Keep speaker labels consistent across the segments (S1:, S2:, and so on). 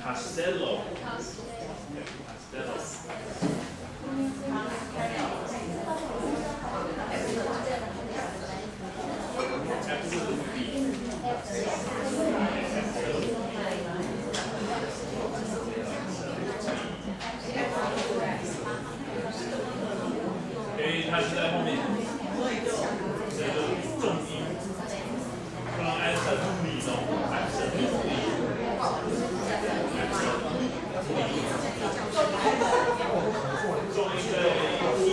S1: Castello.它是在后面，这个重音，不能按着力哦，按着力。重音在一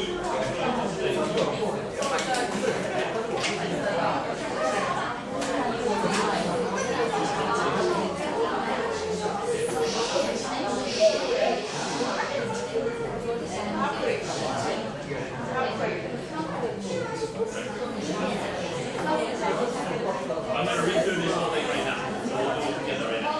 S1: ，I'm going to read through this whole thing right now. So we'll do it together right now.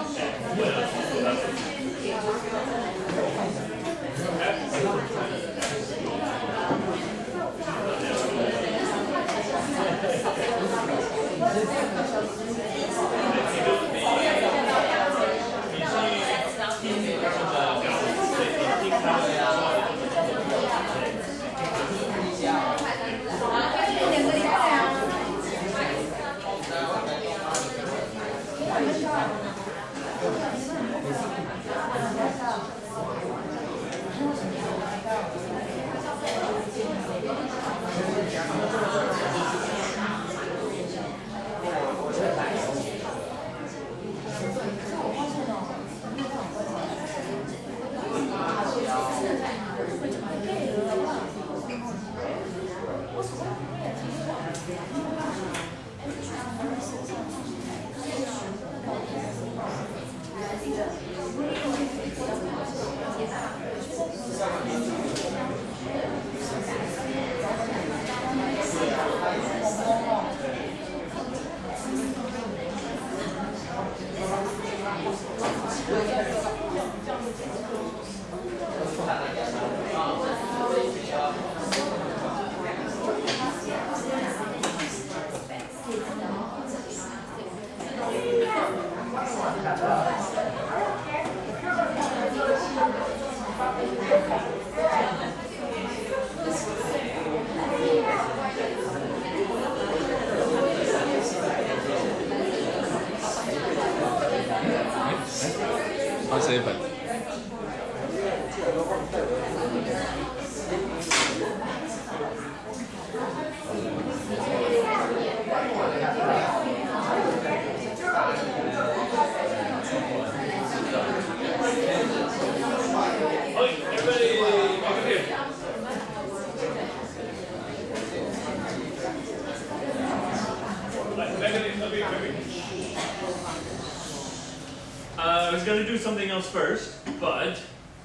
S1: I was going to do something else first, but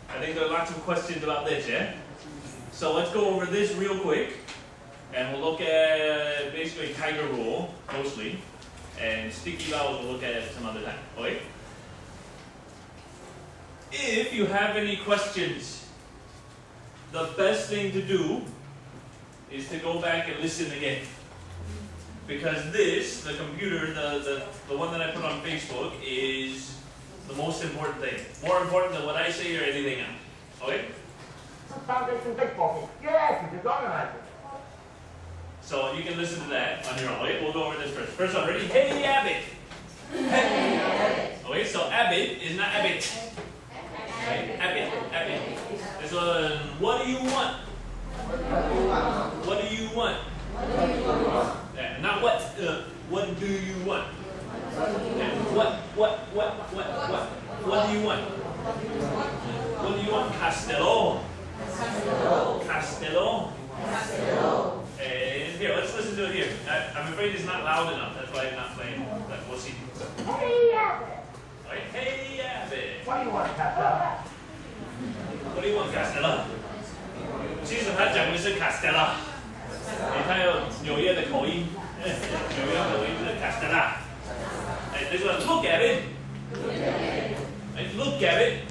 S1: I think there are lots of questions about this, yeah? So let's go over this real quick, and we'll look at basically tiger rule, mostly, and sticky vowels we'll look at some other time, okay? If you have any questions, the best thing to do is to go back and listen again. Because this, the computer, the one that I put on Facebook, is the most important thing. More important than what I say or anything else. Okay? So you can listen to that on your own. Okay? We'll go over this first. First one, ready? Hey, Abbott! Hey, Abbott! Okay, so Abbott is not Abbott. Right? Abbott, Abbott. This one, what do you want? What do you want? Yeah, not what do you want? What do you want? What do you want? What do you want? Castello. Castello. And here, let's listen to it here. I'm afraid it's not loud enough. That's why I'm not playing. But we'll see. Hey, Abbott. Right? Hey, Abbott. What do you want, Castello? What do you want, Castello? 其实他讲的是 Castello。他有纽约的口音，纽约口音是 Castello。This one, look at it. Look at it.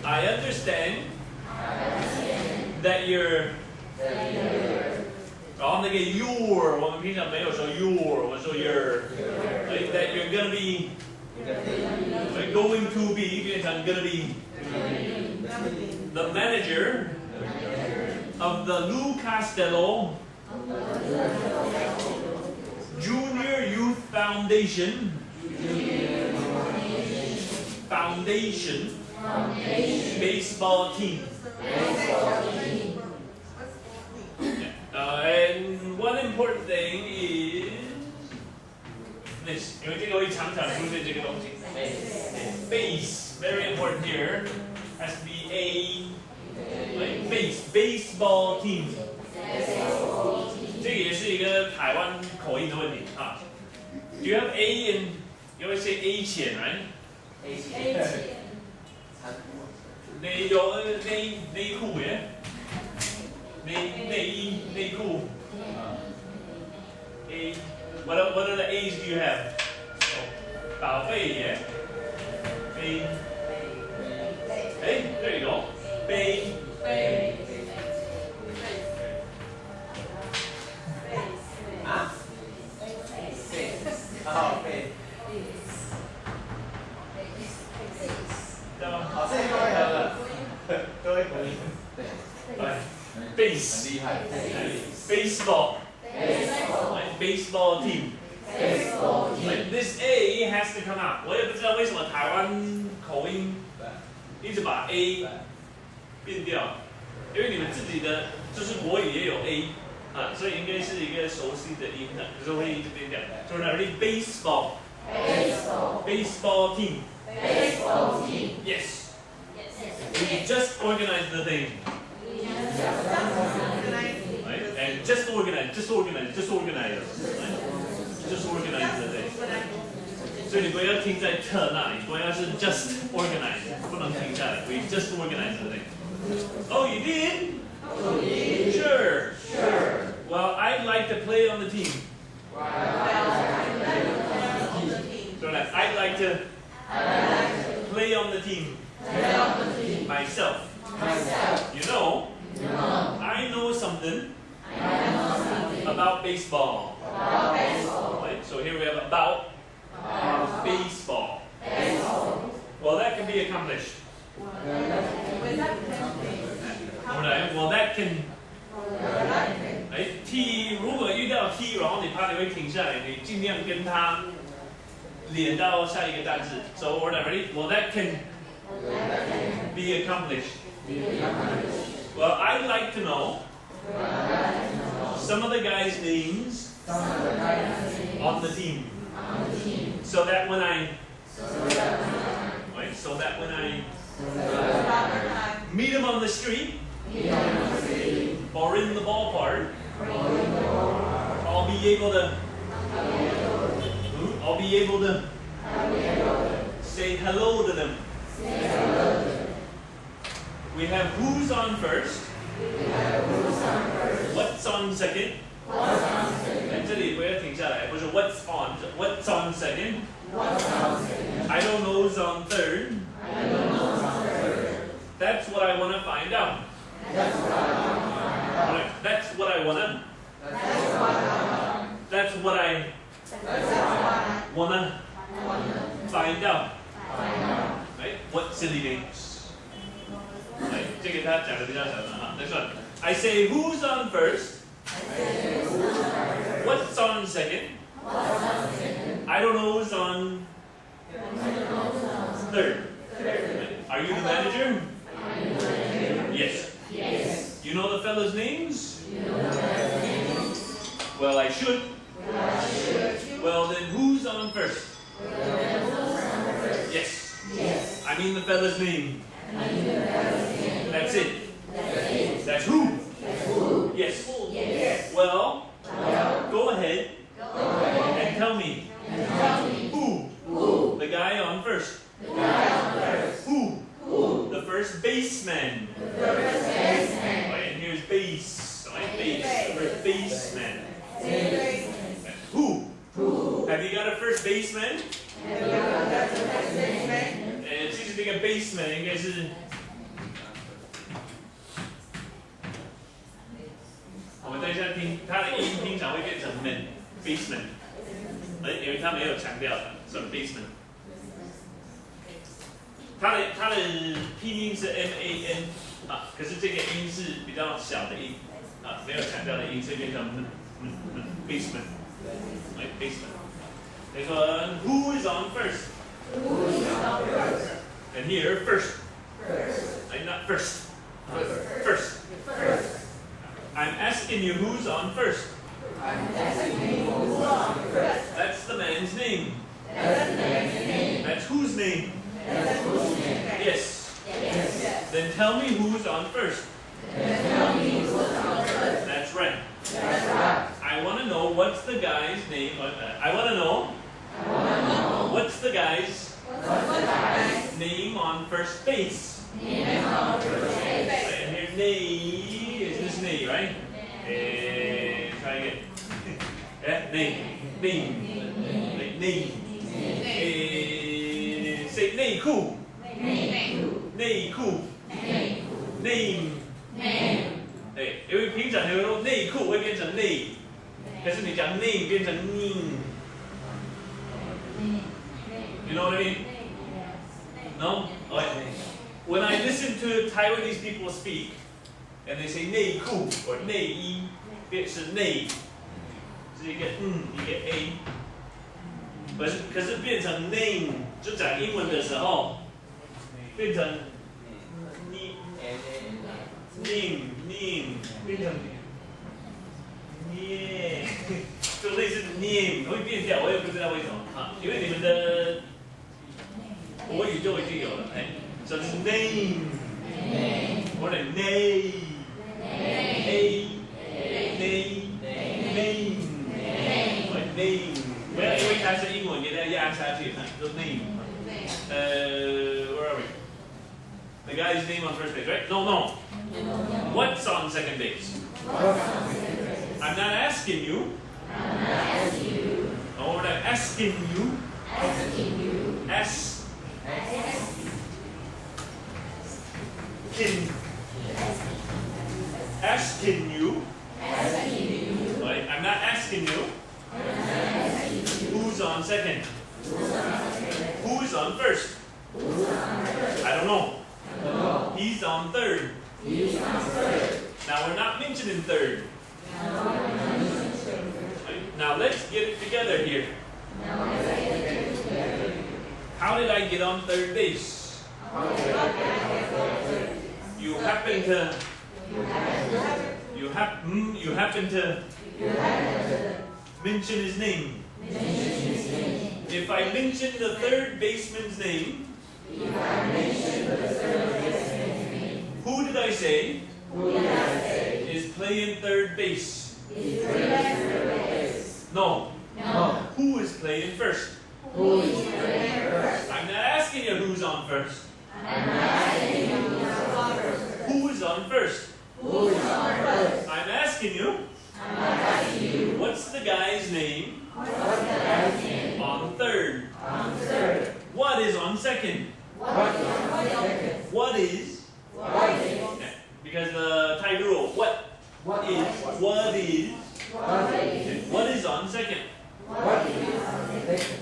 S1: I understand that you're. 然后那个 your 我们平常没有说 your， 我说 your， 所以 that you're gonna be going to be 变成 gonna be. The manager of the Lou Costello Junior Youth Foundation baseball team. And one important thing is this. 因为这个会常常出现这个东西。Base, very important here. Has to be a like baseball team. 这个也是一个台湾口音的问题啊。Do you have A in? You always say A 钱 right? A 钱。内裤耶。内衣内裤。A. What are the A's do you have? 保费耶。A. Hey, there you go. Bay. Huh? Oh, bay. 好，这个可以，各位可以。Base. 很厉害。Baseball. Baseball team. This A has to come out. 我也不知道为什么台湾口音一直把 A 变掉，因为你们自己的就是国语也有 A 啊，所以应该是一个熟悉的音的，可是会一直变掉。So now ready baseball team. Yes. We just organized the thing. Right? And just organize. Right? Just organize the thing. 所以你不要停在特那里，不要是 just organize， 不能停下来。We just organize the thing. Oh, you did? Sure. Well, I'd like to play on the team. So I'd like to play on the team. Myself. You know, I know something about baseball. Right? So here we have about baseball. Well, that can be accomplished. Well, that can. T 如果遇到 T， 然后你怕你会停下来，你尽量跟它连到下一个单词。So we're not ready. Well, that can be accomplished. Well, I'd like to know some of the guys' names on the team. So that when I meet them on the street or in the ballpark, I'll be able to say hello to them. We have who's on first, what's on second. 这里不要停下来，不是 what's on second. I don't know's on third. That's what I want to find out. That's what I want to find out. Right? What silly names? Right? 这个他讲的比较少哈。Next one. I say who's on first. What's on second? I don't know who's on third. Are you the manager? Yes. You know the fellas' names? Well, I should. Well, then who's on first? Yes. I mean the fella's name. That's it. That's who. Yes. Well, go ahead and tell me who. The guy on first. Who? The first baseman. Right, and here's base. Right, base. The first baseman. Who? Have you got a first baseman? 其实这个 baseman 应该是我们等一下听它的音经常会变成 man baseman，因为它没有强调的，所以 baseman。它的拼音是 MAN 啊，可是这个音是比较小的音啊，没有强调的音，所以变成basement， right basement。所以说 Who is on first?
S2: Who is on first?
S1: And here first.
S2: First.
S1: Right, not first.
S2: First.
S1: First. I'm asking you who's on first.
S2: I'm asking you who's on first.
S1: That's the man's name.
S2: That's the man's name.
S1: That's whose name?
S2: That's whose name?
S1: Yes.
S2: Yes.
S1: Then tell me who's on first.
S2: Then tell me who's on first.
S1: That's right.
S2: That's right.
S1: I want to know what's the guy's name. I want to know what's the guy's name on first base.
S2: Name on first base.
S1: Right, and here, Nay is this Nay, right? Try again. Yeah, Nay. Name. Like Nay. Say Nay Ku. Nay Ku. Name. 对，因为平常有时候内裤会变成内，可是你讲内变成 ning。You know what I mean? No? Okay. When I listen to Taiwanese people speak, and they say 内裤 or 内衣，变是内，是一个一个 a， 可是变成 name， 就讲英文的时候，变成 name 变成 name， 就类似 name 会变掉，我也不知道为什么啊，因为你们的国语就已经有了，哎，就是 name 或者 name name 不要因为它是英文给它压下去，就 name。Where are we? The guy's name on first base, right? No. What's on second base? I'm not asking you. No, we're not asking you. Asking you. Right? I'm not asking you. Who's on second? Who's on first? I don't know. He's on third. Now we're not mentioning third. Now let's get it together here. How did I get on third base? You happen to mention his name. If I mention the third baseman's name, who did I say is playing third base? No. Who is playing first? I'm not asking you who's on first. Who is on first? I'm asking you. What's the guy's name on third? What is on second? What is? Because the Thai rule, what is on second?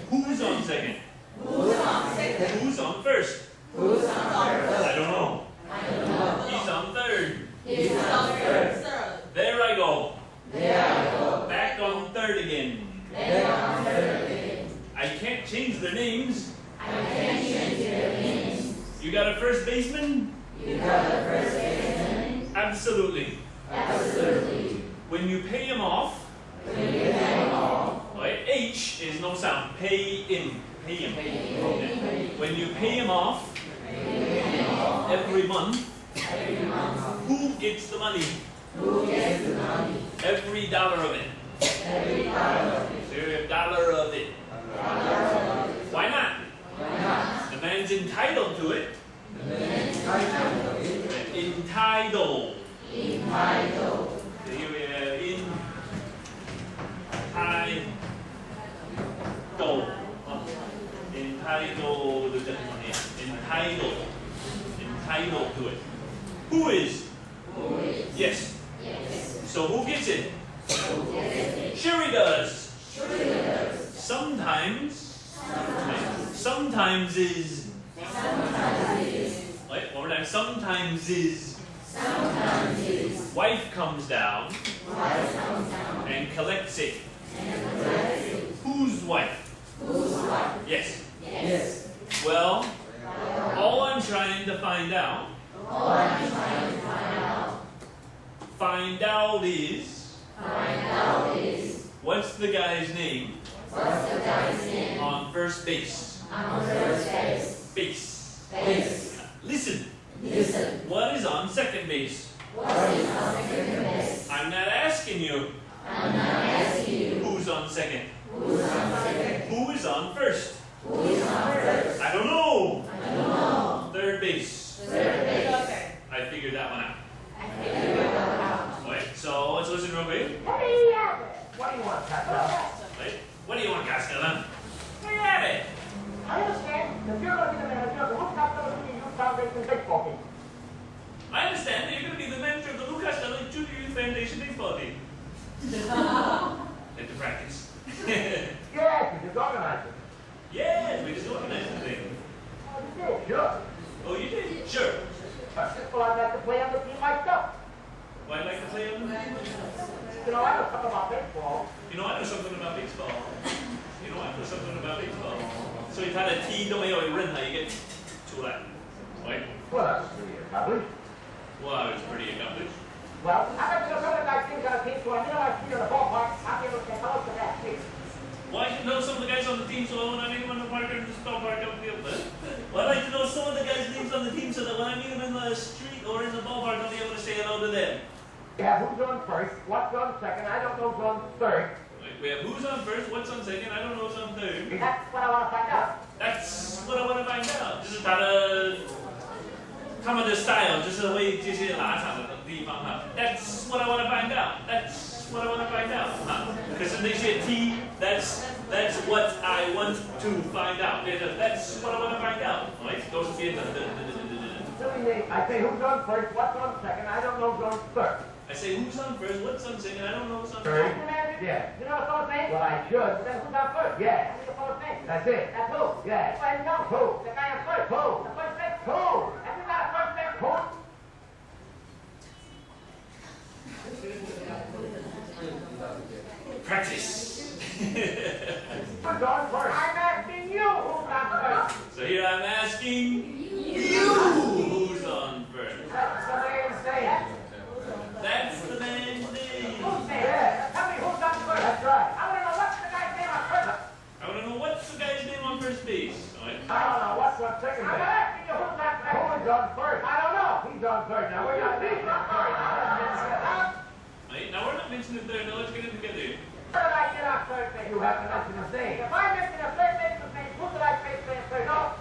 S1: Who's on second? Who's on first? I don't know. He's on third. There I go. Back on third again. I can't change their names. You got a first baseman? Absolutely. When you pay him off, right, H is no sound. Pay him. When you pay him off every month, who gets the money? Every dollar of it. Every dollar of it. Why not? The man's entitled to it. Entitled. Entitled to it. Who is? Yes. So who gets it? Sure he does. Sometimes is
S2: Sometimes is.
S1: Right, one more time. Sometimes is.
S2: Sometimes is.
S1: Wife comes down
S2: Wife comes down.
S1: and collects it.
S2: And collects it.
S1: Whose wife?
S2: Whose wife?
S1: Yes.
S2: Yes.
S1: Well, all I'm trying to find out.
S2: All I'm trying to find out.
S1: Find out is.
S2: Find out is.
S1: What's the guy's name
S2: What's the guy's name?
S1: on first base?
S2: On first base.
S1: Base.
S2: Base.
S1: Listen.
S2: Listen.
S1: What is on second base?
S2: What is on second base?
S1: I'm not asking you
S2: I'm not asking you.
S1: who's on second.
S2: Who's on second?
S1: Who is on first?
S2: Who is on first?
S1: I don't know.
S2: I don't know.
S1: Third base.
S2: Third base.
S1: I figured that one out.
S2: I figured that out.
S1: Right, so let's listen real quick.
S3: Hey, what do you want, Costello?
S1: Right. What do you want, Costello? Have it.
S3: I understand that you're going to be the manager of the Luke Costello Junior Youth Foundation baseball team.
S1: I understand that you're going to be the manager of the Luke Costello Junior Youth Foundation baseball team. Have to practice.
S3: Yes, you just organized it.
S1: Yes, we just organized the thing.
S3: Oh, you did? Sure.
S1: Oh, you did? Sure.
S3: Well, I'd like to play on the team myself.
S1: Well, I'd like to play on the team.
S3: You know, I know something about baseball.
S1: You know, I know something about baseball. So you had a T då är i rinna i Chula. Right?
S3: Well, that's pretty accomplished.
S1: Well, I was pretty accomplished.
S3: Well, I bet you some of the guys think on a team, so I know I see you in the ballpark. I'll be able to tell us to that, please.
S1: Well, I should know some of the guys on the team so when I meet them in the park or in the ballpark, I'll be able to. Well, I'd like to know some of the guys' names on the team so that when I meet them in the street or in the ballpark, I'll be able to say hello to them.
S3: Yeah, who's on first? What's on second? I don't know who's on third.
S1: Right, we have who's on first, what's on second, I don't know who's on third.
S3: That's what I want to find out.
S1: That's what I want to find out. 就是他们的 style 就是会这些拉长的地方哈。That's what I want to find out. That's what I want to find out 哈。可是那些 T, that's what I want to find out. That's what I want to find out. Right? 都是变成
S3: I say who's on first, what's on second? I don't know who's on third.
S1: I say who's on first, what's on second, I don't know who's on
S3: Third?
S1: third.
S3: Yeah. You know what's on name? Well, I should. Then who's on first? Yeah. Who's on name? That's it. That's who? Yeah. Well, you know who? The guy on first. Who? The first base. Who? Have you got a first base? Who?
S1: Practice.
S3: Who's on first? I'm asking you who's on first.
S1: So here I'm asking you who's on first.
S3: That's the man's name.
S1: That's the man's name.
S3: Who's there? Yeah. Tell me who's on first. That's right. I want to know what's the guy's name on first.
S1: I want to know what's the guy's name on first base. All right.
S3: I don't know what's on second base. I'm asking you who's on second. Who's on first? I don't know. He's on third. Now we're not thinking on third.
S1: Right, now we're not mentioning the third. Now let's get it together.
S3: Where did I get on third base? You have to mention his name. If I mention a third baseman's name, who did I say playing third? No.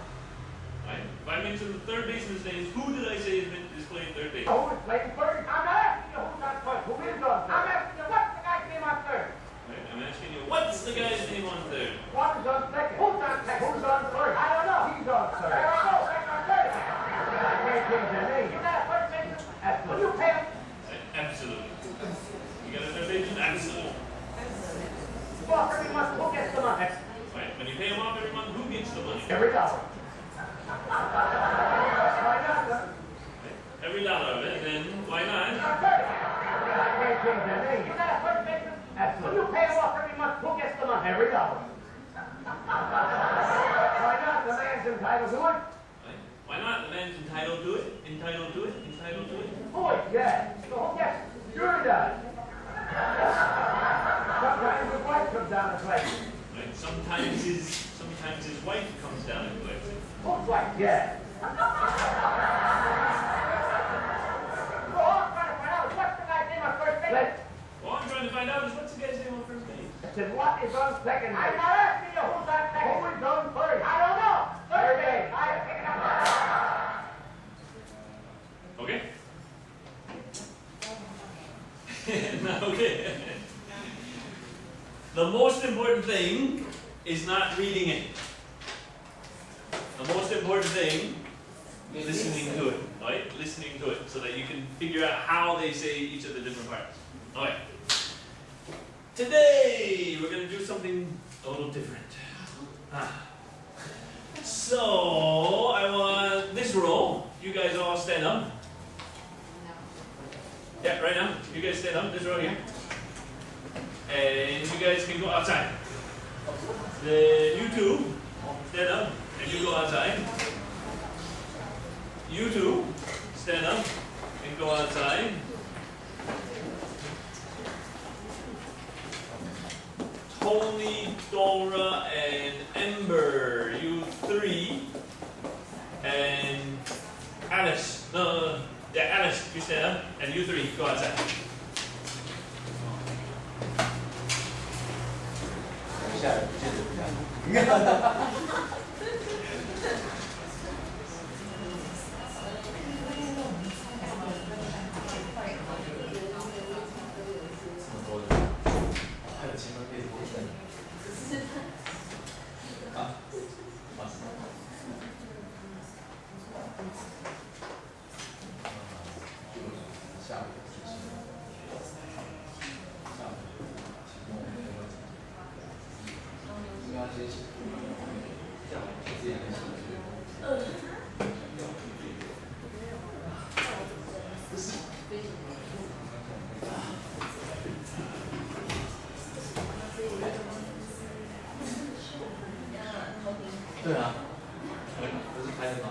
S1: Right. If I mention the third baseman's name, who did I say is playing third base?
S3: Who is playing third? I'm not asking you who's on first. Who is on third? I'm asking you what's the guy's name on third?
S1: Right. I'm asking you, what's the guy's name on third?
S3: One is on second. Who's on second? Who's on third? I don't know. He's on third. I don't know. That's on third. I can't change their name. You got a first baseman? Absolutely. Will you pay him?
S1: Right. Absolutely. You got a third baseman? Absolutely.
S3: Well, every month, who gets the money?
S1: Right. When you pay him off every month, who gets the money?
S3: Every dollar. Why not?
S1: Right. Every dollar of it. Then why not?
S3: I can't change their name. You got a first baseman? Absolutely. Will you pay him off every month? Who gets the money? Every dollar. Why not? The man's entitled to it.
S1: Right. Why not? The man's entitled to it. Entitled to it. Entitled to it.
S3: Boy, yeah. So who gets it? Sure he does. Sometimes his wife comes down to play.
S1: Right. Sometimes his wife comes down and collects it.
S3: Who's wife? Yeah. Well, all I'm trying to find out is what's the guy's name on first base?
S1: All I'm trying to find out is what's the guy's name on first base?
S3: I said, what is on second base? I'm not asking you who's on second. Who is on first? I don't know. Third base. I have taken up.
S1: Okay? No, okay. The most important thing is not reading it. The most important thing is listening to it, right? Listening to it so that you can figure out how they say each of the different parts. Alright. Today we're going to do something a little different. So I want you guys all stand up. Yeah, right now. You guys stand up. This row here. And you guys can go outside. You two, stand up and you go outside. You two, stand up and go outside. Tony, Dora, and Ember, you three. And Alice, no, yeah, Alice, you stand up, and you three, go outside.
S4: 对啊，不是拍的吗？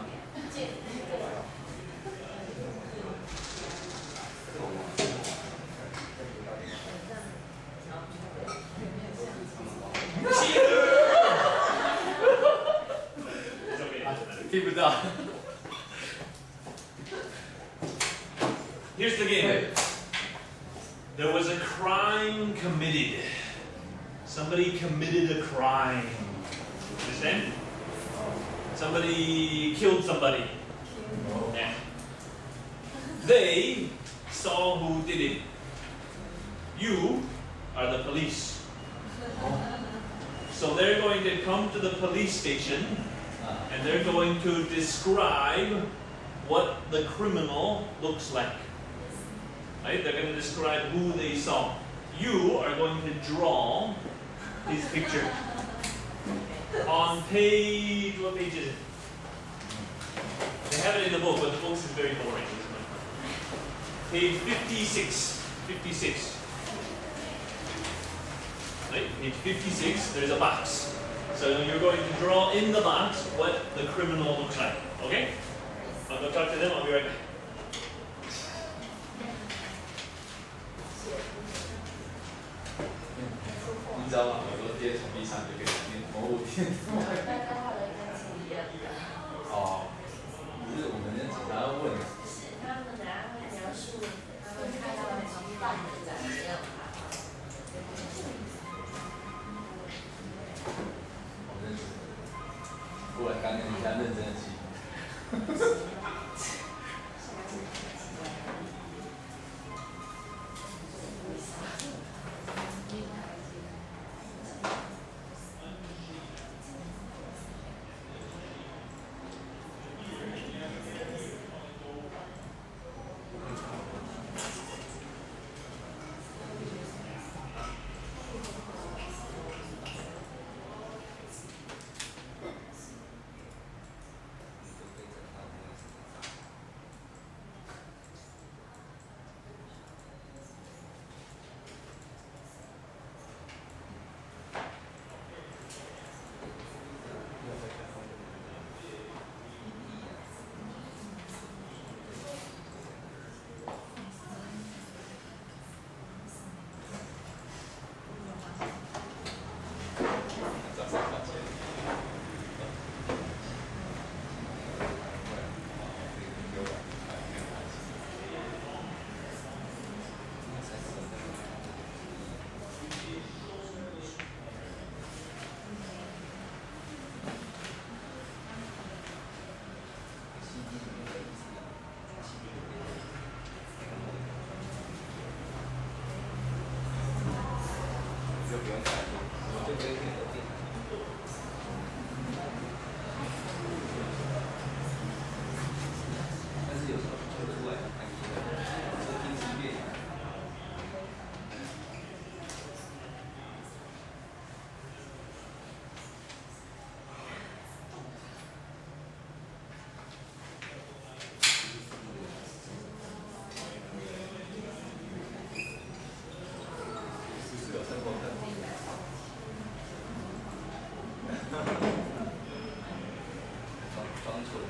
S4: 听不到。
S1: Here's the game. There was a crime committed. Somebody committed a crime. Understand? Somebody killed somebody. Yeah. They saw who did it. You are the police. So they're going to come to the police station and they're going to describe what the criminal looks like. Right? They're going to describe who they saw. You are going to draw his picture. On page, what page is it? They have it in the book, but the book is very boring. Page 56. 56. Right? Page 56, there's a box. So you're going to draw in the box what the criminal looks like. Okay? I'll go talk to them, I'll be right back.
S4: You知道吗？有时候贴墙壁上就可以念某物店。哦，不是我们那警察要问。
S2: 是他们等下会描述他们看到的犯人长什么样吧。
S4: 好认真。过来刚刚一下认真的记。装蠢。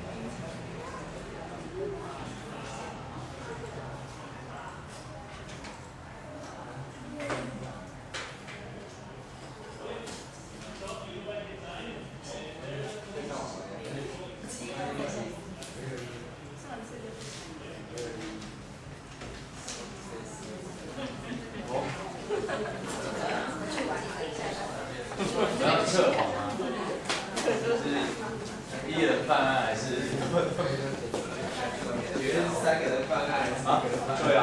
S4: 不要测谎啊！是一人犯案还是？觉得是3个人犯案还是4个人犯案？对啊，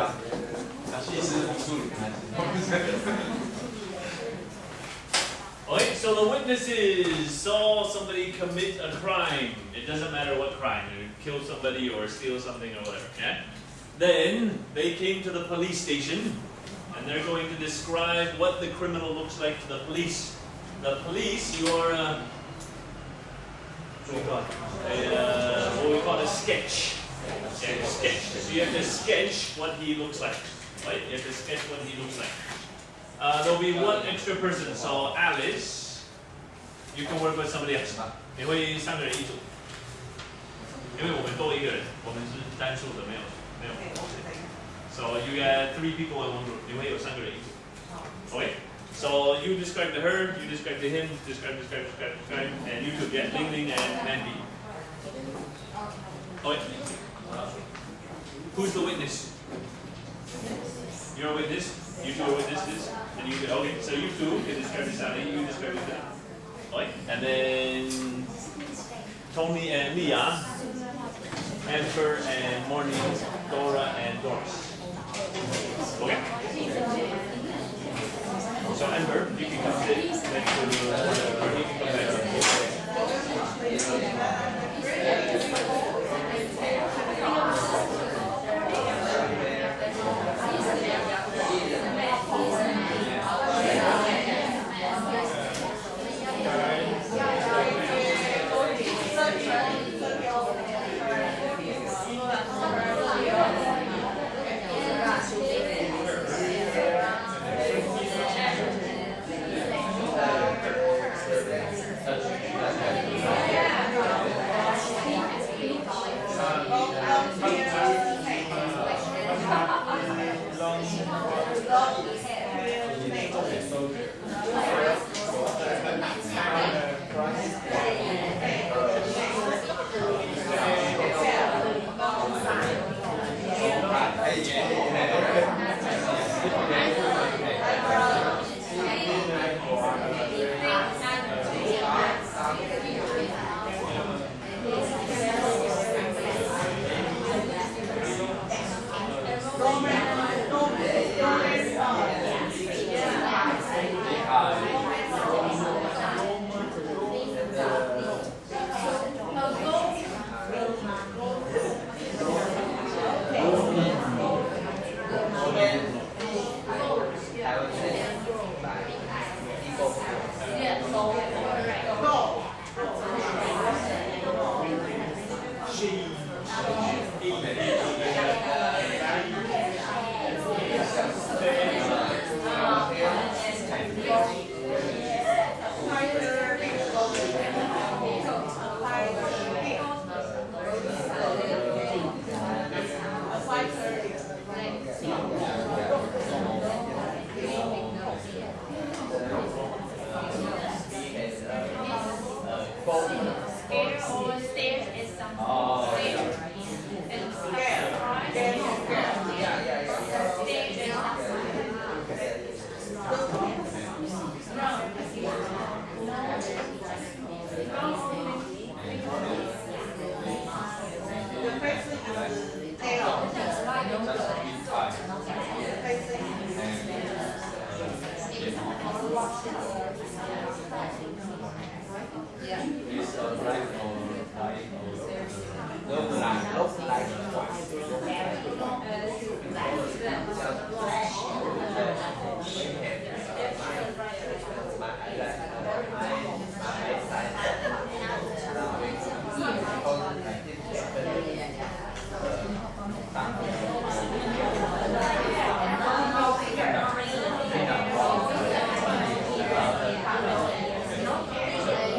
S4: 细思极恐还是
S1: Okay, so the witnesses saw somebody commit a crime. It doesn't matter what crime, kill somebody or steal something or whatever. Yeah? Then they came to the police station and they're going to describe what the criminal looks like to the police. The police, you are what we call a sketch. Yeah, sketch. So you have to sketch what he looks like. Right? You have to sketch what he looks like. There'll be one extra person. So Alice, you can work with somebody else. 你会3个人一组，因为我们多一个人，我们是单数的，没有。So you get 3 people in one group. 你会有3个人一组。Okay. So you describe to her, you describe to him, describe, and you two get Ling Ling and Mandy. Okay. Who's the witness? You're a witness. You two are witnesses, and you okay. So you two can describe to Sally, you describe to them. Okay. And then Tony and Mia, Amber and Morning, Dora and Doris. Okay. So Amber, you can come sit next to or you can come back.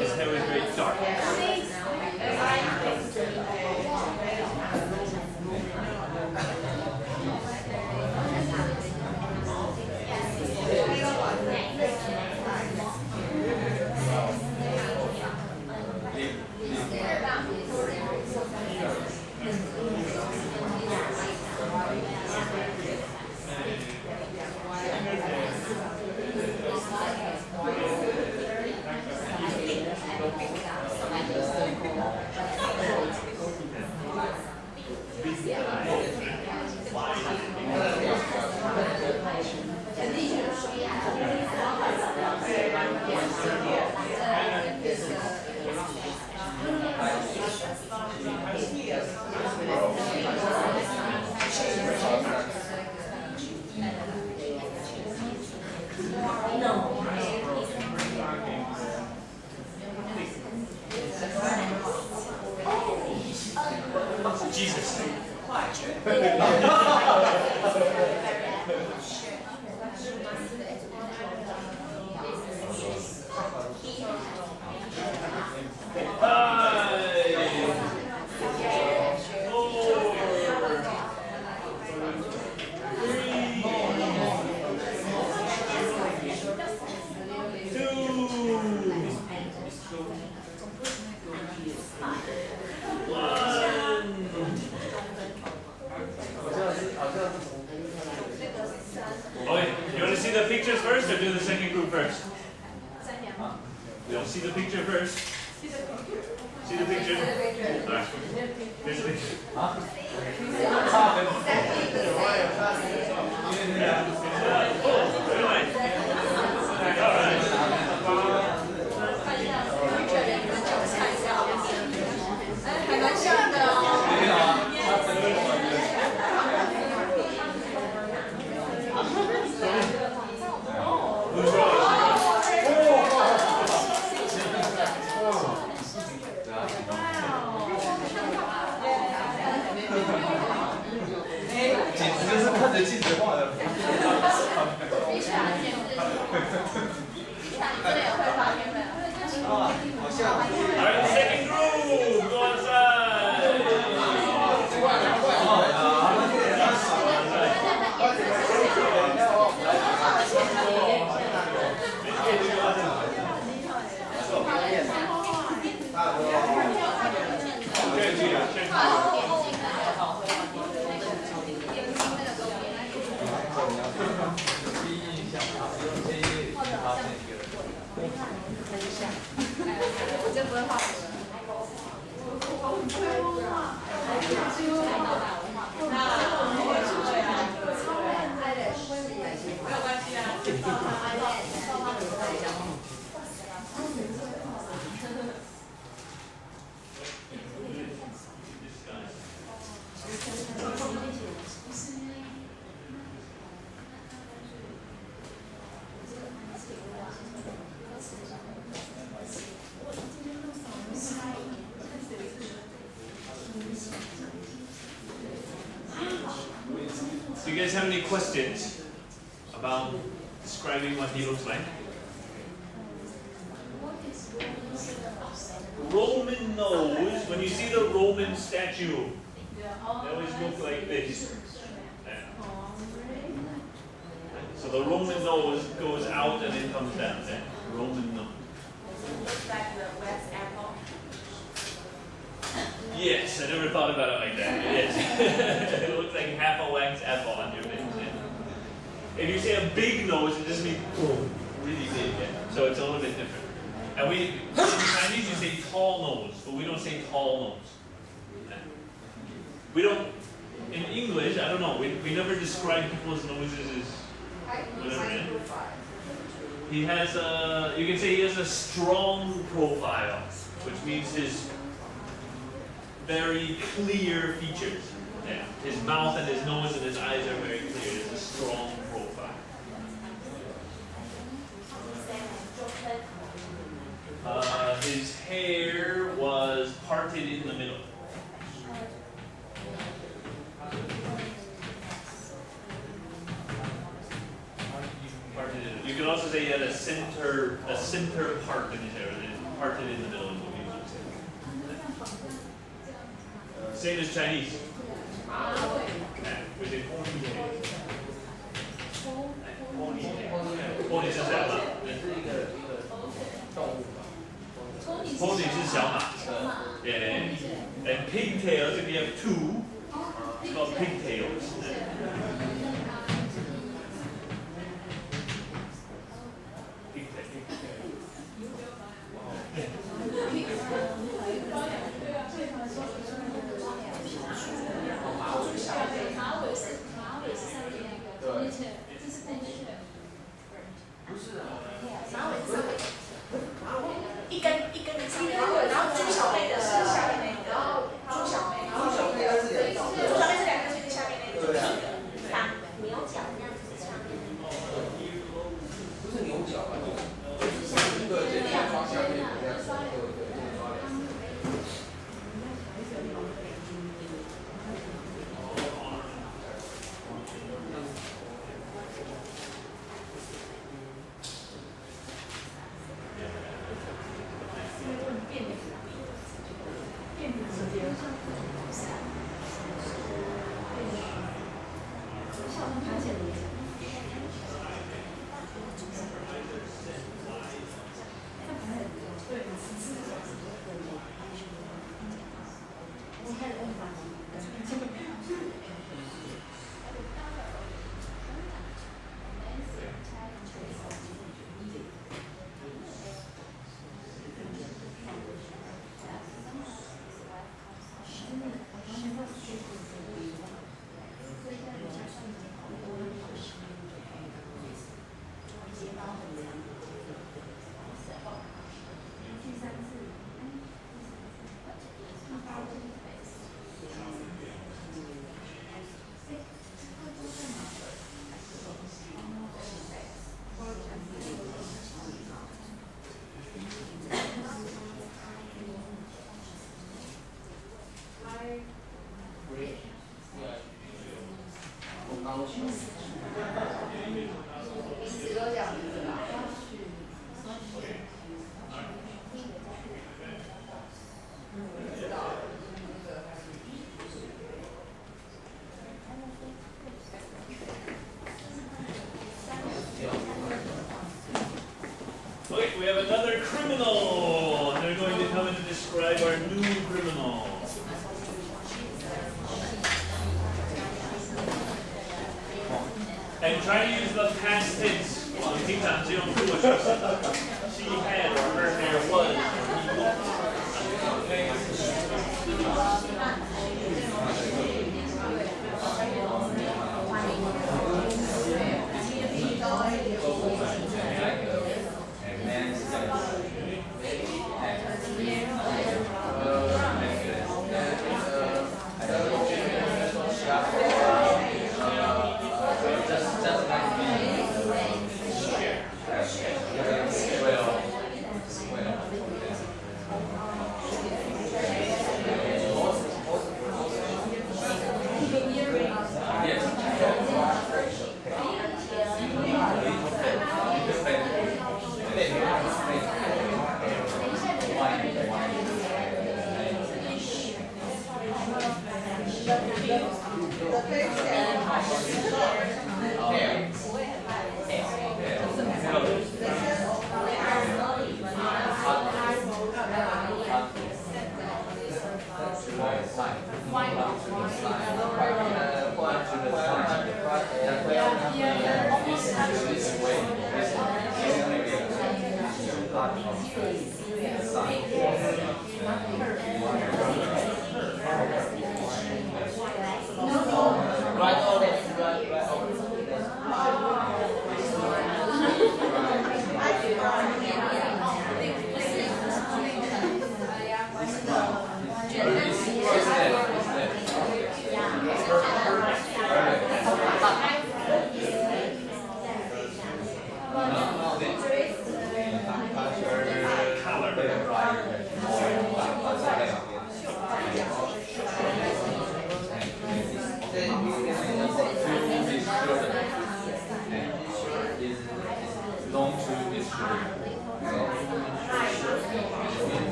S1: His hair was very dark. Jesus. Okay, you want to see the pictures first or do the second group first? You want to see the picture first? See the picture? Alright. Here's the picture. Alright, second group, go outside.
S2: 我真不会画图。没有关系啊。
S1: Do you guys have any questions about describing what he looks like? Roman nose, when you see the Roman statue, they always look like this. So the Roman nose goes out and then comes down. Roman nose.
S2: Looks like the wax apple.
S1: Yes, I never thought about it like that. Yes. It looks like half a wax apple on your face. If you say a big nose, it just means really big. So it's a little bit different. And in Chinese you say tall nose, but we don't say tall nose. We don't, in English, I don't know, we never describe people's noses as whatever. He has you can say he has a strong profile, which means his very clear features. Yeah. His mouth and his nose and his eyes are very clear. It's a strong profile. His hair was parted in the middle. Parted in. You can also say he had a center part in his hair. Parted in the middle is what we usually say. Same as Chinese. With a ponytail. Pony 是什么 ？Pony 是小马。Yeah. And pigtails, if you have two, it's called pigtails. Okay, we have another criminal. They're going to come in and describe our new criminal. And try to use the past tense. 平常只用过去式。She had, or her hair was, or he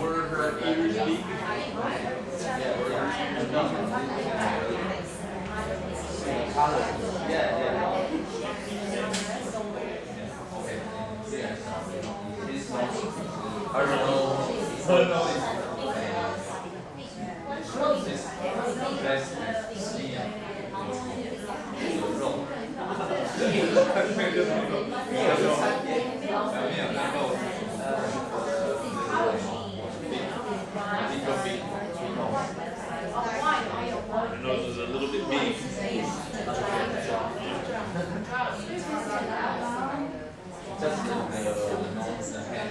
S1: were her ears big? Her nose is a little bit big.
S4: Just the nose, the head.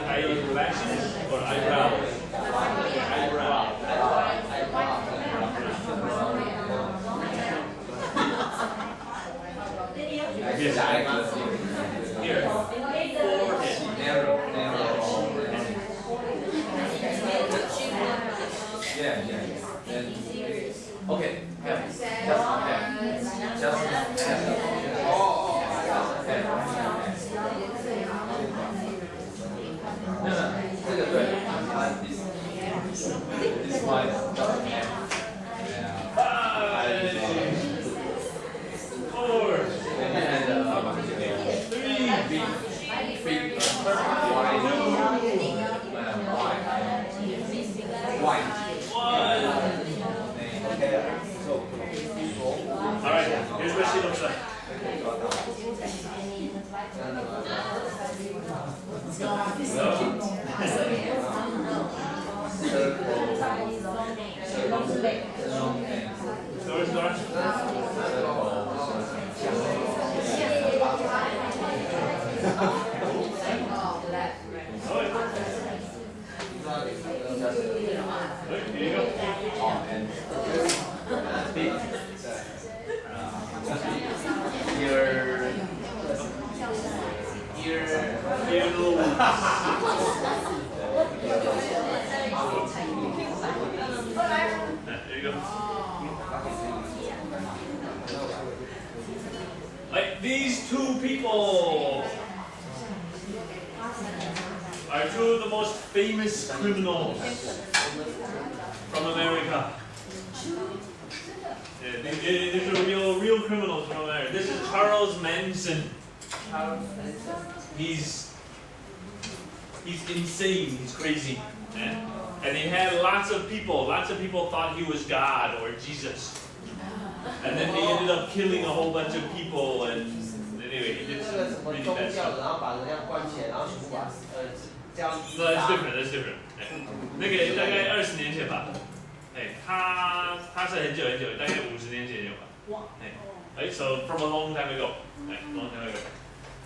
S1: Eyelashes or eyebrows? Eyebrow. Here. Forehead.
S4: Narrow. Yeah. Then, okay. No, 这个对，this one is just M. Yeah.
S1: 4.
S4: And 3. Big. White.
S1: 1.
S4: Okay. So.
S1: All right. Here's what she looks like. There you go. Like these two people are two of the most famous criminals from America. Yeah, these are real criminals from America. This is Charles Manson. He's insane. He's crazy. Yeah? And he had lots of people thought he was God or Jesus. And then he ended up killing a whole bunch of people, and anyway, he did some really bad stuff. No, that's different. 那个大概20年前吧，他是很久，大概50年前有吧。So from a long time ago.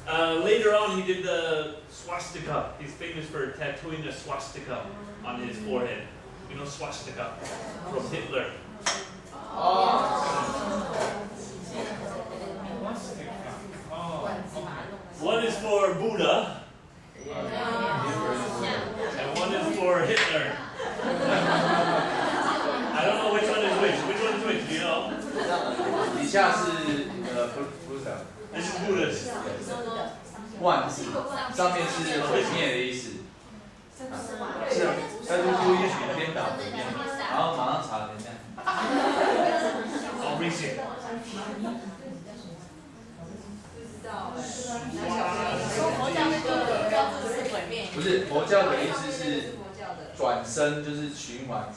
S1: Later on, he did the swastika. He's famous for tattooing a swastika on his forehead. You know swastika from Hitler. One is for Buddha, and one is for Hitler. I don't know which one is which. Which one is which? Do you know?
S4: 底下是Buddha.
S1: This is Buddha's.
S4: One 上面是毁灭的意思。是，他就故意选颠倒的面，然后马上查人家。
S1: 好危险。
S4: 不是佛教的意思是转生，就是循环，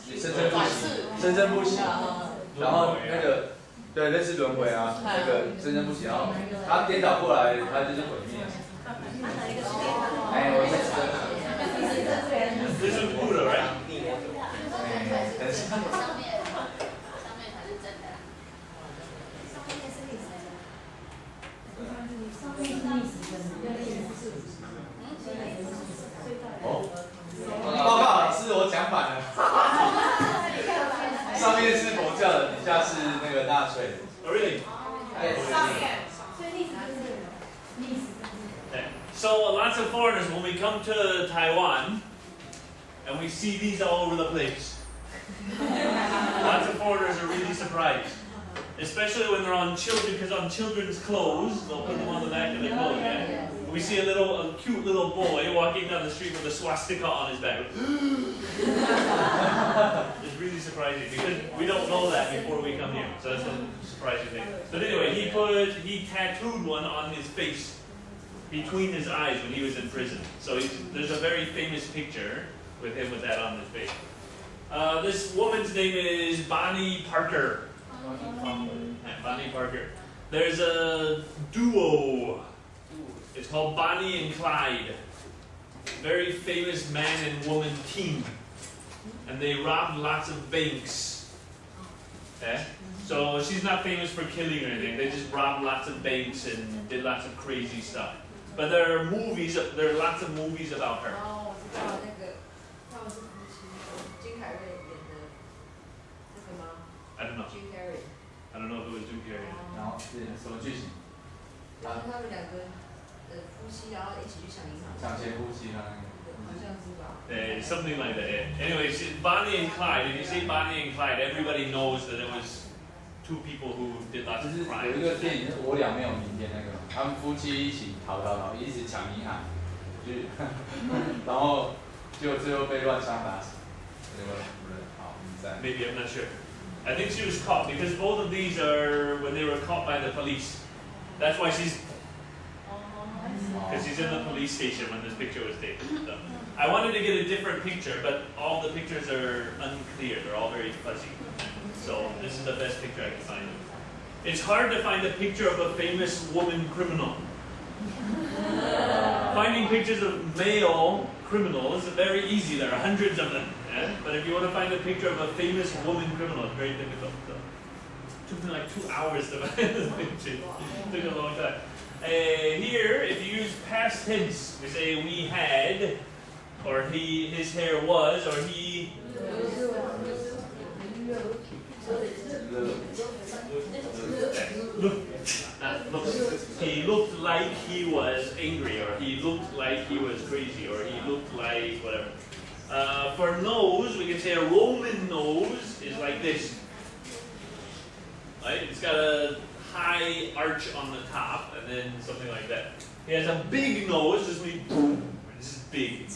S4: 生生不息。然后那个对，那是轮回啊，那个生生不息，然后他颠倒过来，他就是毁灭。哎，我
S1: This is Buddha, right?
S4: 等一下。哦，报告是我讲反了。上面是佛教的，底下是那个纳粹的。
S1: Oh, really? So lots of foreigners, when we come to Taiwan, and we see these all over the place, lots of foreigners are really surprised. Especially when they're on children, because on children's clothes, they'll put them on the back of the clothes, yeah? We see a cute little boy walking down the street with a swastika on his back. It's really surprising, because we don't know that before we come here. So that's a surprising thing. But anyway, he tattooed one on his face. between his eyes when he was in prison. So there's a very famous picture with him with that on his face. This woman's name is Bonnie Parker. Bonnie Parker. There's a duo. It's called Bonnie and Clyde. Very famous man and woman team. And they robbed lots of banks. Okay? So she's not famous for killing or anything. They just robbed lots of banks and did lots of crazy stuff. But there are lots of movies about her.
S2: 哦，我知道那个，他们是夫妻，金凯瑞演的那个吗
S1: I don't know.
S2: ？Jim Carrey。I
S1: don't know if it was Jim Carrey.
S4: 然后是什么剧情？
S2: 然后他们两个夫妻，然后一起去抢银行。
S4: 抢钱夫妻啊，
S2: 好像是吧。
S1: Something like that. Yeah. Anyway, Bonnie and Clyde. If you say Bonnie and Clyde, everybody knows that it was two people who did lots
S4: 就
S1: of
S4: 是有
S1: crimes.
S4: 一个电影是我俩没有明天那个，他们夫妻一起逃，一直抢银行，然后结果最后被乱枪打死。这个好，比赛。
S1: Maybe, I'm not sure. I think she was caught because both of these are when they were caught by the police. That's why because she's in the police station when this picture was taken. So, I wanted to get a different picture, but all the pictures are unclear. They're all very fuzzy. So this is the best picture I can find. It's hard to find a picture of a famous woman criminal. Finding pictures of male criminals is very easy. There are hundreds of them. Yeah? But if you want to find a picture of a famous woman criminal, it's very difficult. So, it took me like 2 hours to find this picture. It took a long time. Here, if you use past tense, we say we had, or his hair was, or he. He looked like he was angry, or he looked like he was crazy, or he looked like whatever. For nose, we can say a Roman nose is like this. Right? It's got a high arch on the top, and then something like that. He has a big nose, this would be boom. This is big.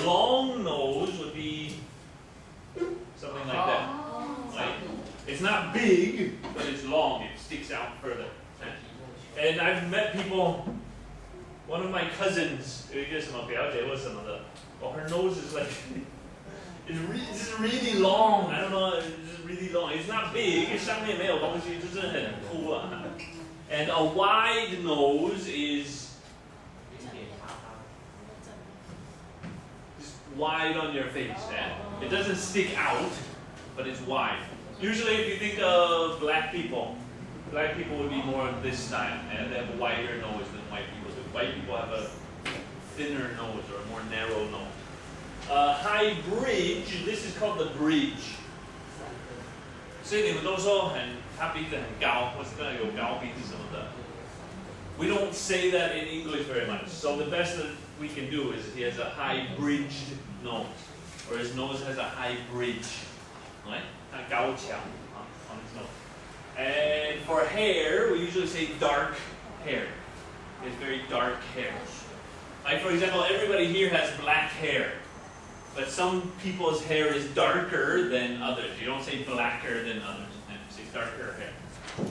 S1: Long nose would be something like that. Right? It's not big, but it's long. It sticks out further. And I've met people. One of my cousins, her nose is like it's really long. I don't know. It's really long. It's not big. 上面没有东西，就是很凸啊。And a wide nose is just wide on your face. Yeah? It doesn't stick out, but it's wide. Usually, if you think of black people would be more of this style. And they have a wider nose than white people do. White people have a thinner nose or a more narrow nose. High bridge, this is called the bridge. 所以你们都说他鼻子很高，或是真的有高鼻子什么的。We don't say that in English very much. So the best that we can do is he has a high bridged nose, or his nose has a high bridge. Right? 高墙 on his nose. And for hair, we usually say dark hair. It's very dark hair. Like for example, everybody here has black hair. But some people's hair is darker than others. You don't say blacker than others. You say darker hair.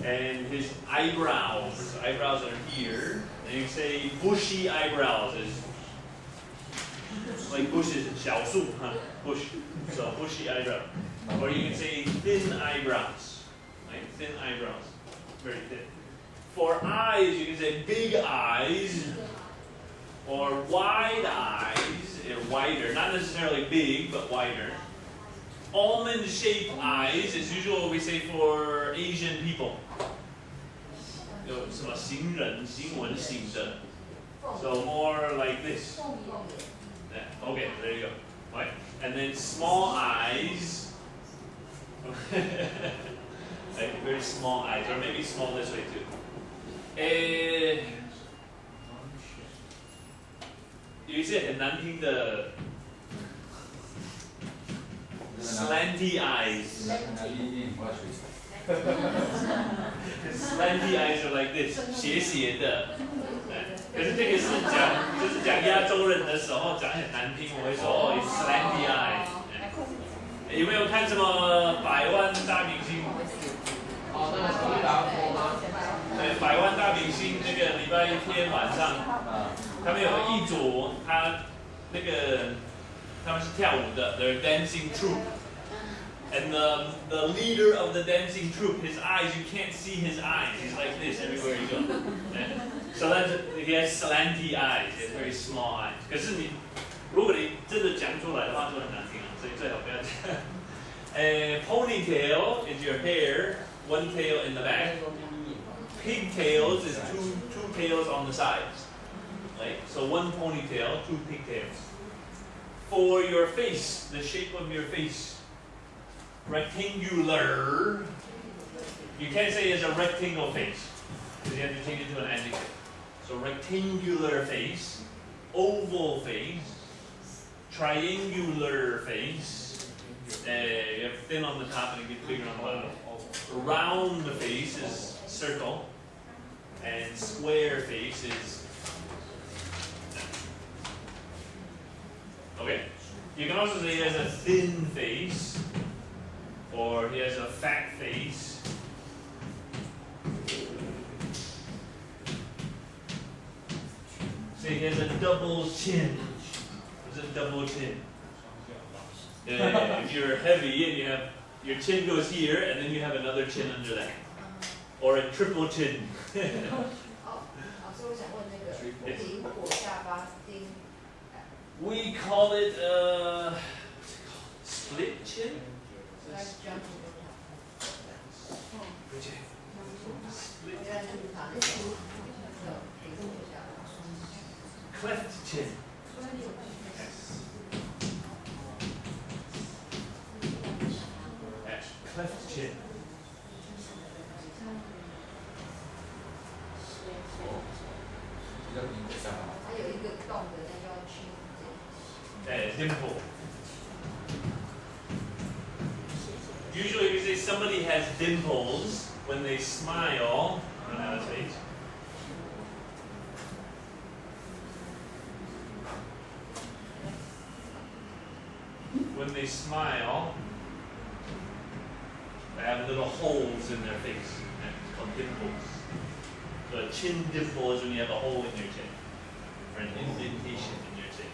S1: And his eyebrows are here. And you say bushy eyebrows is like bushes, 小树, bush. So bushy eyebrow. Or you can say thin eyebrows. Right? Thin eyebrows. Very thin. For eyes, you can say big eyes. Or wide eyes. Wider, not necessarily big, but wider. Almond-shaped eyes is usually what we say for Asian people. 有什么行人新闻型的 So more like this. Yeah, okay, there you go. Right. And then small eyes. Like very small eyes, or maybe small this way too. 有一些很难听的 slanty eyes. Slanty eyes are like this, 斜斜的。可是这个是就是讲亚洲人的时候讲很难听，我会说哦 ，it's slanty eyes。有没有看什么百万大明星？
S3: 哦，那个什么达夫吗？
S1: 对，百万大明星那个礼拜天晚上，他们有一组，那个他们是跳舞的 ，they're dancing troupe. And the leader of the dancing troupe, his eyes, you can't see his eyes. He's like this everywhere you go. So he has slanty eyes, he has very small eyes. 可是如果你真的讲出来的话，就很难听了，所以最好不要讲。Ponytail is your hair, one tail in the back. Pigtails is two tails on the sides. Right? So one ponytail, two pigtails. For your face, the shape of your face. Rectangular. You can't say it's a rectangle face because you have to change it to an adjective. So rectangular face, oval face, triangular face. You have thin on the top and it gets bigger on the bottom. Round face is circle, and square face is. Okay. You can also say he has a thin face. Or he has a fat face. Say he has a double chin. What's a double chin? If you're heavy and you have your chin goes here and then you have another chin under that. Or a triple chin. We call it split chin. Cleft chin. Yes, cleft chin. Dimple. Usually we say somebody has dimples when they smile on his face. When they smile, they have little holes in their face. It's called dimples. So a chin dimple is when you have a hole in your chin, or an indentation in your chin.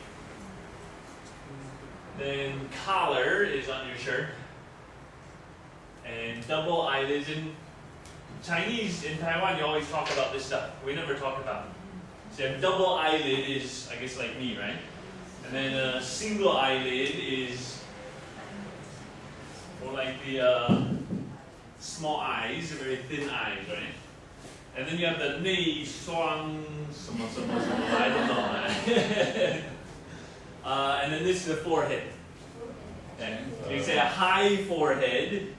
S1: Then collar is on your shirt. And double eyelids. In Chinese, in Taiwan, you always talk about this stuff. We never talk about it. So you have double eyelid is, I guess, like me, right? And then a single eyelid is more like the small eyes, very thin eyes, right? And then you have the 内双, I don't know. And then this is the forehead. Okay. So you say a high forehead.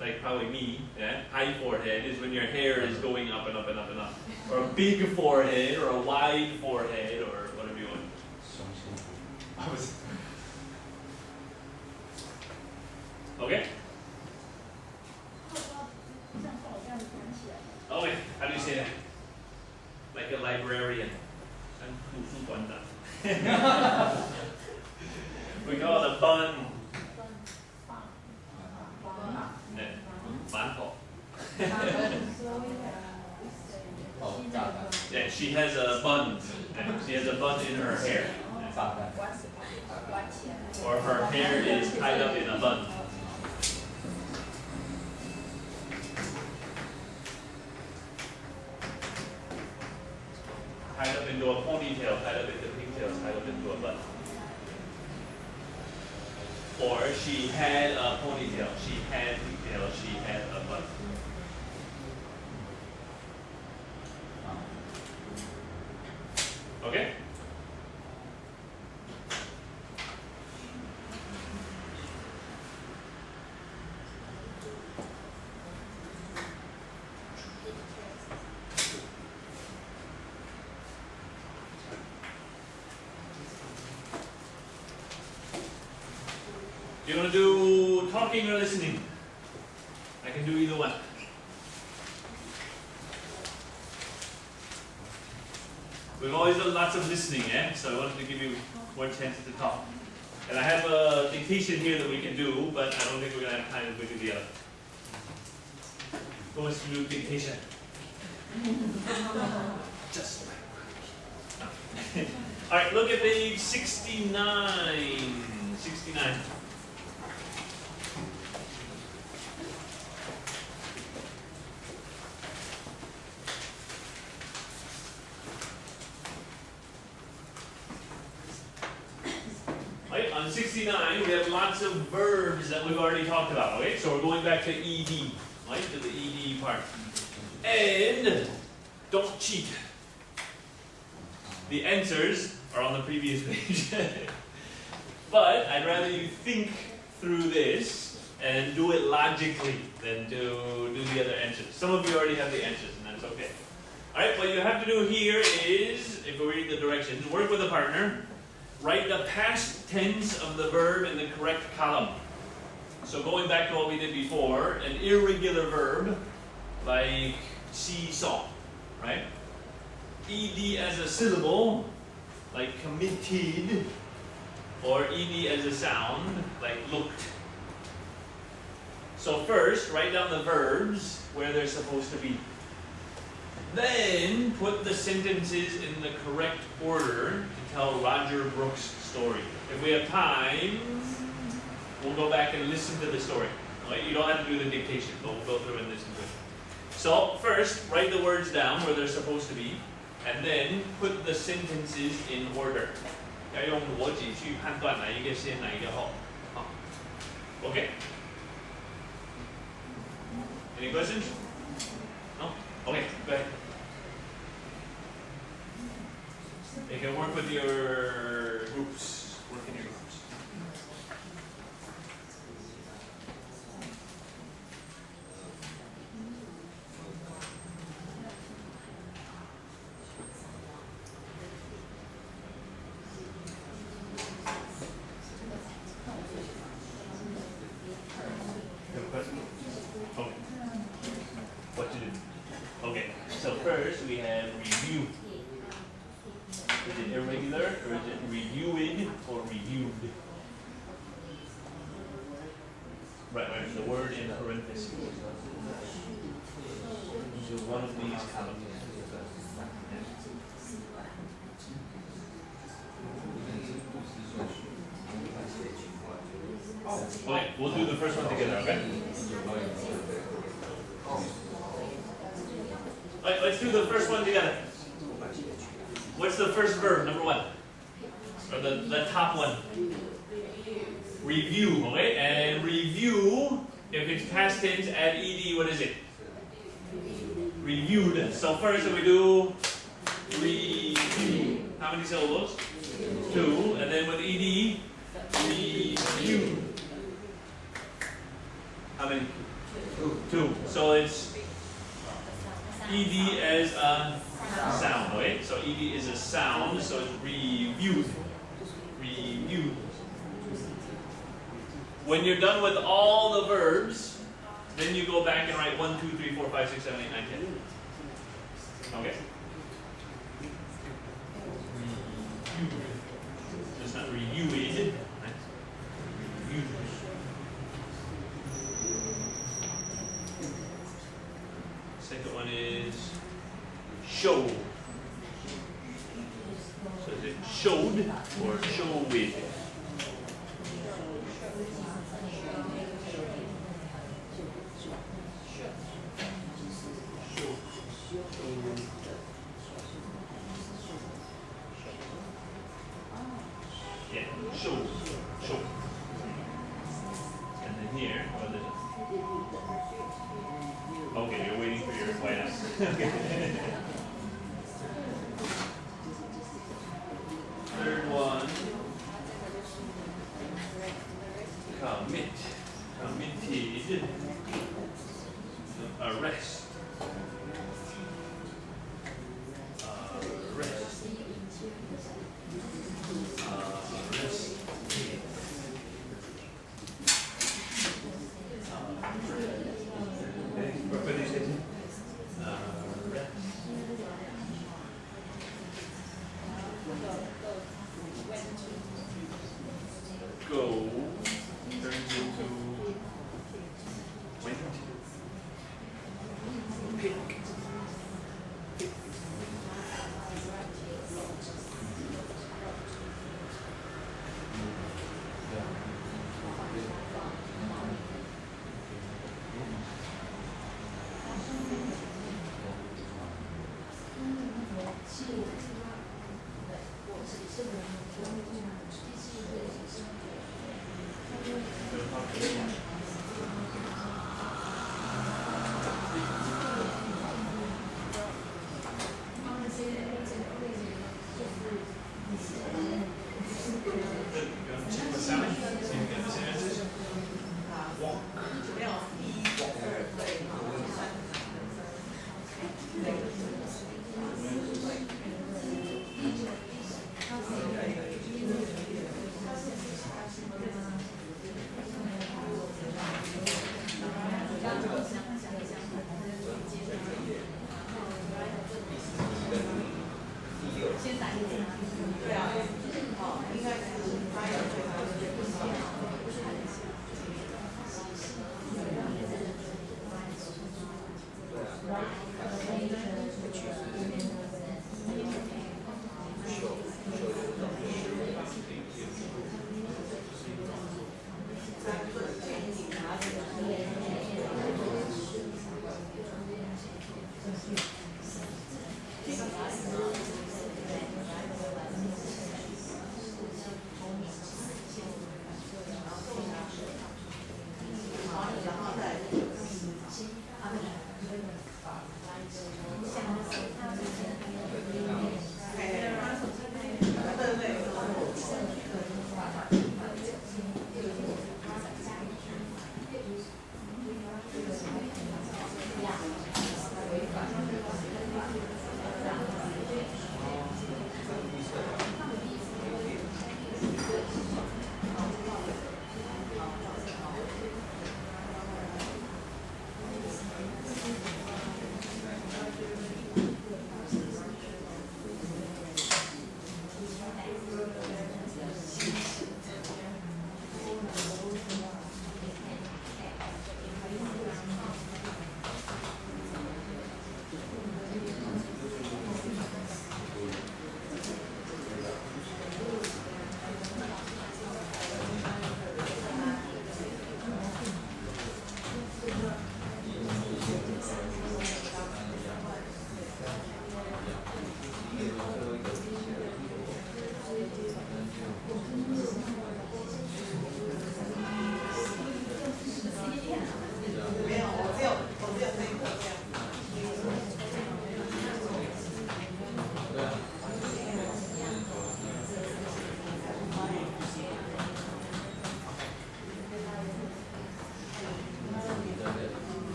S1: Like probably me, yeah? High forehead is when your hair is going up and up and up and up. Or a big forehead, or a wide forehead, or whatever you want. Okay? Oh wait, how do you say that? Like a librarian. We call it a bun. Yeah, she has a bun. She has a bun in her hair. Or her hair is tied up in a bun. Tied up into a ponytail, tied up into pigtails, tied up into a bun. Or she had a ponytail, she had pigtails, she had a bun. Okay? Do you want to do talking or listening? I can do either one. We've always done lots of listening, so I wanted to give you more chance to talk. And I have a dictation here that we can do, but I don't think we're going to have time to do the other. Who wants to do dictation?
S4: Just like
S1: All right, look at page 69. 69. Right, on 69, we have lots of verbs that we've already talked about. Okay, so we're going back to ED, right, to the ED part. And don't cheat. The answers are on the previous page. But I'd rather you think through this and do it logically than to do the other answers. Some of you already have the answers, and that's okay. Alright, what you have to do here is, if we read the directions, work with a partner, write the past tense of the verb in the correct column. So going back to what we did before, an irregular verb, like seesaw, right? ED as a syllable, like committed, or ED as a sound, like looked. So first, write down the verbs where they're supposed to be. Then, put the sentences in the correct order to tell Roger Brooks' story. If we have time, we'll go back and listen to the story. Right? You don't have to do the dictation, but we'll go through and listen to it. So, first, write the words down where they're supposed to be, and then put the sentences in order. 要用逻辑去判断哪一个先，哪一个后。好 ，OK? Any questions? No? Okay, go ahead. You can work with your groups. Work in your groups. You have a question? Okay. What to do? Okay, so first we have review. Is it irregular, or is it reviewed, or reviewed? Right, the word in parentheses. So one of these columns. Okay, we'll do the first one together, okay? Alright, let's do the first one together. What's the first verb, number one? Or the top one? Review, okay? And review, if it's past tense, add ed, what is it? Reviewed. So first we do review. How many syllables? Two. And then with ed, reviewed. How many? Two. So it's ed as a sound, right? So ed is a sound, so it's reviewed. Reviewed. When you're done with all the verbs, then you go back and write 1, 2, 3, 4, 5, 6, 7, 8, 9, 10. Okay? It's not reviewed, right? Reviewed. Second one is show. So is it showed or showed? Yeah, show. Show. And then here, what is it? Okay, you're waiting for your white house. Third one. Commit. Committed. Arrest. Arrest. Arrest. Arrest. 就是他可以